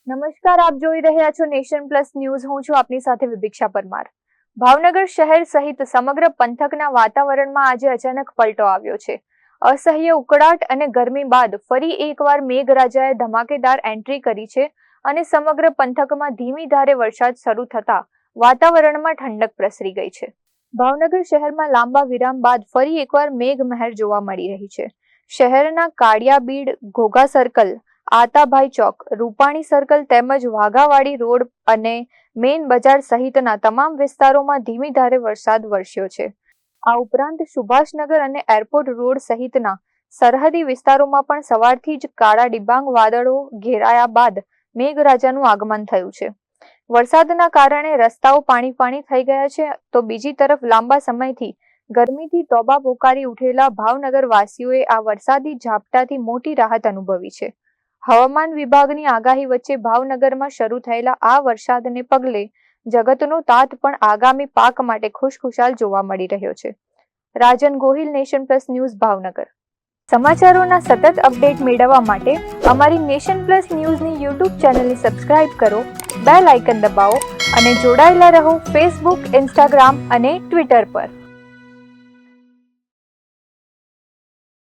નમસ્કાર, આપ જોઈ રહ્યા છો નેશન પ્લસ ન્યૂઝ. હું છું આપની સાથે વિભિક્ષા પરમાર. ભાવનગર શહેર સહિત સમગ્ર પંથકના વાતાવરણમાં આજે અચાનક પલટો આવ્યો છે. અસહ્ય ઉકળાટ અને ગરમી બાદ ફરી એકવાર મેઘરાજાએ ધમાકેદાર એન્ટ્રી કરી છે અને સમગ્ર પંથકમાં ધીમી ધારે વરસાદ શરૂ થતા વાતાવરણમાં ઠંડક પ્રસરી ગઈ છે. ભાવનગર શહેરમાં લાંબા વિરામ બાદ ફરી એકવાર મેઘમહેર જોવા મળી રહી છે. શહેરના કાળિયાબીડ, ઘોઘા સર્કલ, આતાભાઈ ચોક, રૂપાણી સર્કલ તેમજ વાઘાવાડી રોડ અને મેઇન બજાર સહિતના તમામ વિસ્તારોમાં ધીમી ધારે વરસાદ વરસ્યો છે. આ ઉપરાંત સુભાષનગર અને એરપોર્ટ રોડ સહિતના સરહદી વિસ્તારોમાં પણ સવારથી જ કાળા ડિબાંગ વાદળો ઘેરાયા બાદ મેઘરાજાનું આગમન થયું છે. વરસાદના કારણે રસ્તાઓ પાણી થઈ ગયા છે, તો બીજી તરફ લાંબા સમયથી ગરમીથી તોબા પોકારી ઉઠેલા ભાવનગર વાસીઓએ આ વરસાદી ઝાપટાથી મોટી રાહત અનુભવી છે. હવામાન વિભાગની આગાહી વચ્ચે ભાવનગરમાં શરૂ થયેલા આ વરસાદને પગલે જગતનો તાત પણ આગામી પાક માટે ખુશખુશાલ જોવા મળી રહ્યો છે. Rajan Gohil, Nation Plus News, Bhavnagar. સમાચારોના સતત અપડેટ મેળવવા માટે અમારી નેશન પ્લસ ન્યૂઝની યુટ્યુબ ચેનલને સબસ્ક્રાઇબ કરો, બેલ આઇકન દબાવો અને જોડાયેલા રહો ફેસબુક, ઇન્સ્ટાગ્રામ અને ટ્વિટર પર.